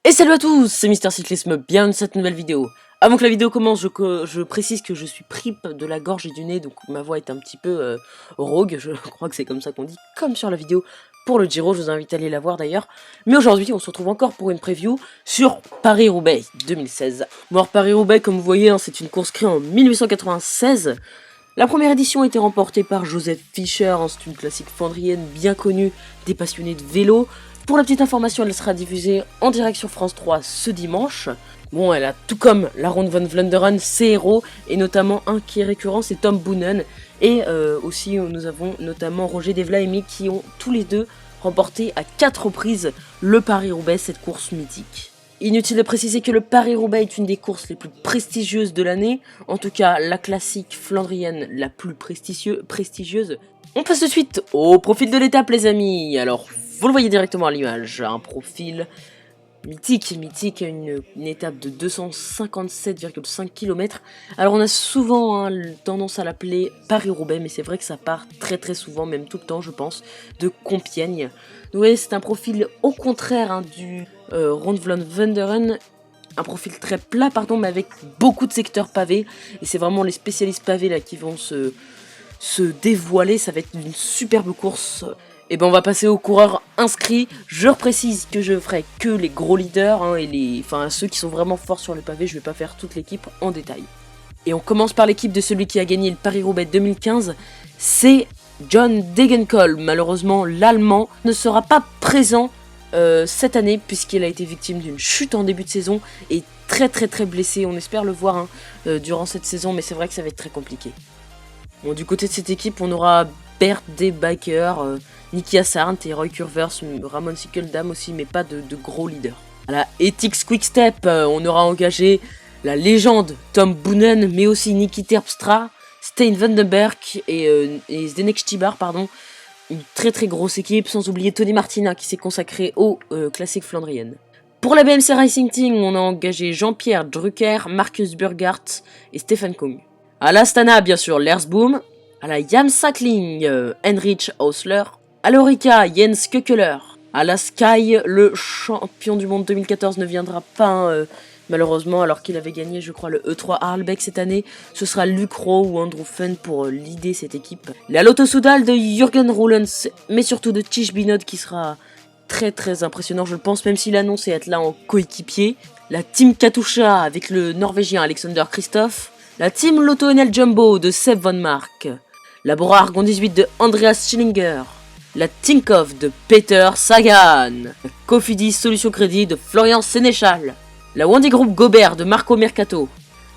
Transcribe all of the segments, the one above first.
Et salut à tous, c'est Mister Cyclisme, bienvenue dans cette nouvelle vidéo. Avant que la vidéo commence, je précise que je suis pris de la gorge et du nez, donc ma voix est un petit peu rogue, je crois que c'est comme ça qu'on dit, comme sur la vidéo pour le Giro, je vous invite à aller la voir d'ailleurs. Mais aujourd'hui, on se retrouve encore pour une preview sur Paris-Roubaix 2016. Bon, alors Paris-Roubaix, comme vous voyez, hein, c'est une course créée en 1896. La première édition a été remportée par Joseph Fischer, hein, c'est une classique flandrienne bien connue des passionnés de vélo. Pour la petite information, elle sera diffusée en direct sur France 3 ce dimanche. Bon, elle a tout comme la Ronde van Vlaanderen, ses héros, et notamment un qui est récurrent, c'est Tom Boonen. Et aussi, nous avons notamment Roger De Vlaeminck qui ont tous les deux remporté à 4 reprises le Paris-Roubaix, cette course mythique. Inutile de préciser que le Paris-Roubaix est une des courses les plus prestigieuses de l'année, en tout cas la classique flandrienne la plus prestigieuse. On passe de suite au profil de l'étape les amis. Alors vous le voyez directement à l'image, un profil mythique, une étape de 257,5 km. Alors on a souvent tendance à l'appeler Paris-Roubaix, mais c'est vrai que ça part très souvent, même tout le temps je pense, de Compiègne. Vous voyez, c'est un profil au contraire du Ronde van Vlaanderen, un profil très plat pardon, mais avec beaucoup de secteurs pavés, et c'est vraiment les spécialistes pavés là qui vont se dévoiler, ça va être une superbe course. Et ben on va passer aux coureurs inscrits. Je reprécise que je ferai que les gros leaders et ceux qui sont vraiment forts sur le pavé. Je vais pas faire toute l'équipe en détail. Et on commence par l'équipe de celui qui a gagné le Paris-Roubaix 2015. C'est John Degenkolb. Malheureusement, l'Allemand ne sera pas présent cette année puisqu'il a été victime d'une chute en début de saison et très blessé. On espère le voir durant cette saison, mais c'est vrai que ça va être très compliqué. Bon, du côté de cette équipe, on aura Bert De Backer, Niki Assarnt et Roy Curvers, Ramon Sikkeldam aussi, mais pas de gros leaders. À la Ethics Quick-Step, on aura engagé la légende Tom Boonen, mais aussi Niki Terpstra, Stijn Vandenberg et Zdenek Stybar, pardon. Une très grosse équipe, sans oublier Tony Martina qui s'est consacré aux classiques flandriennes. Pour la BMC Racing Team, on a engagé Jean-Pierre Drucker, Marcus Burghardt et Stefan Kung. À l'Astana, bien sûr, Lars Boom. À la Jam Sackling, Heinrich Hausler. À l'Orica, Jens Kökeler. À la Sky, le champion du monde 2014 ne viendra pas malheureusement, alors qu'il avait gagné, je crois, le E3 Arlbeck cette année. Ce sera Luc Rowe ou Andrew Fun pour leader cette équipe. La Lotto Soudal de Jürgen Roelens, mais surtout de Tige Binot qui sera très impressionnant, je pense, même s'il annonce être là en coéquipier. La Team Katusha avec le Norvégien Alexander Kristoff. La Team Lotto NL Jumbo de Seb Van Mark. La Bora Argon 18 de Andreas Schillinger. La Tinkoff de Peter Sagan. La Cofidis Solution Crédit de Florian Sénéchal. La Wandy Group Gobert de Marco Mercato.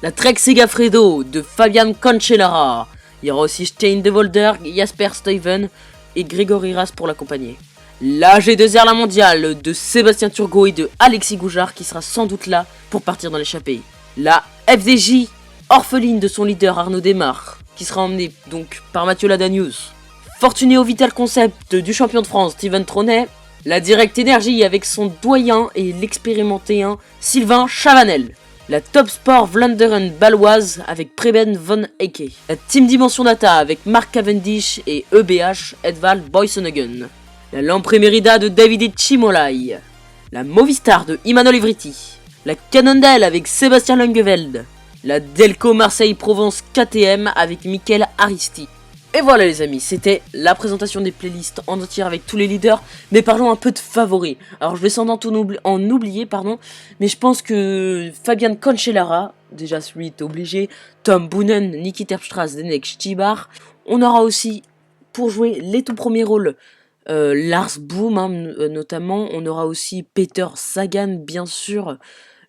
La Trek Segafredo de Fabian Cancellara. Il y aura aussi Stein de Volder, Jasper Stuyven et Grégory Ras pour l'accompagner. La G2R La Mondiale de Sébastien Turgot et de Alexis Goujard qui sera sans doute là pour partir dans l'échappée. La FDJ orpheline de son leader Arnaud Desmar, qui sera emmené donc par Mathieu Ladanius. Fortunéo Vital Concept du champion de France Steven Tronet. La Direct Energy avec son doyen et l'expérimenté Sylvain Chavanel. La Top Sport Vlaanderen baloise avec Preben Van Ecke. La Team Dimension Data avec Mark Cavendish et EBH Edvald Boysenhagen. La Lampre Merida de Davide Cimolai. La Movistar de Imanol Ivriti. La Cannondale avec Sébastien Langeveld. La Delco Marseille-Provence KTM avec Michael Aristi. Et voilà les amis, c'était la présentation des playlists en entière avec tous les leaders, mais parlons un peu de favoris. Alors je vais sans doute en oublier, mais je pense que Fabian Cancellara, déjà celui est obligé, Tom Boonen, Niki Terpstra, Zdenek Stybar. On aura aussi, pour jouer les tout premiers rôles, Lars Boom notamment. On aura aussi Peter Sagan bien sûr,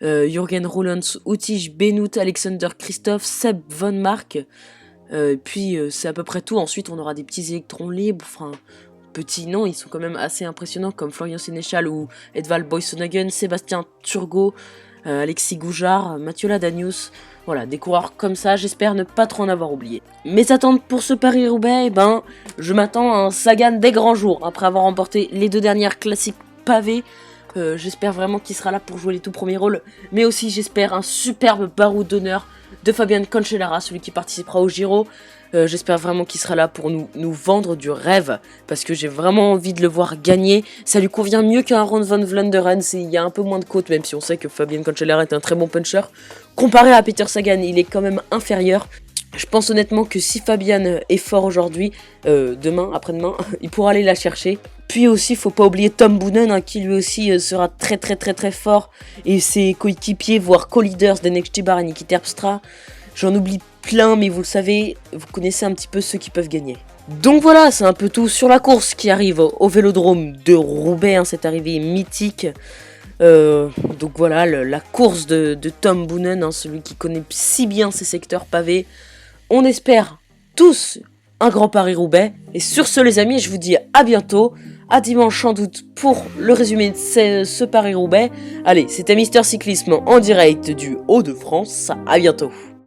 Jürgen Roelens, Tige Binot, Alexander Kristoff, Seb Van Mark. Puis c'est à peu près tout. Ensuite on aura des petits électrons libres, petits non, ils sont quand même assez impressionnants comme Florian Sénéchal ou Edvald Boysenhagen, Sébastien Turgot, Alexis Goujard, Mathieu Ladanius. Voilà, des coureurs comme ça, j'espère ne pas trop en avoir oublié. Mes attentes pour ce Paris-Roubaix, je m'attends à un Sagan des grands jours, après avoir remporté les 2 dernières classiques pavées. J'espère vraiment qu'il sera là pour jouer les tout premiers rôles, mais aussi j'espère un superbe baroud d'honneur de Fabian Cancellara, celui qui participera au Giro. J'espère vraiment qu'il sera là pour nous vendre du rêve, parce que j'ai vraiment envie de le voir gagner. Ça lui convient mieux qu'un Ron van Vlanderen, il y a un peu moins de côte, même si on sait que Fabien Cancellara est un très bon puncher. Comparé à Peter Sagan, il est quand même inférieur. Je pense honnêtement que si Fabian est fort aujourd'hui, demain, après-demain, il pourra aller la chercher. Puis aussi, faut pas oublier Tom Boonen, hein, qui lui aussi sera très fort. Et ses coéquipiers, voire co-leaders d'NXT Bar et Nikki Terpstra. J'en oublie plein, mais vous le savez, vous connaissez un petit peu ceux qui peuvent gagner. Donc voilà, c'est un peu tout sur la course qui arrive au Vélodrome de Roubaix, hein, cette arrivée mythique. Donc voilà, la course de Tom Boonen, hein, celui qui connaît si bien ces secteurs pavés. On espère tous un grand Paris-Roubaix. Et sur ce les amis, je vous dis à bientôt. À dimanche sans doute pour le résumé de ce Paris-Roubaix. Allez, c'était Mister Cyclisme en direct du Hauts-de-France. À bientôt.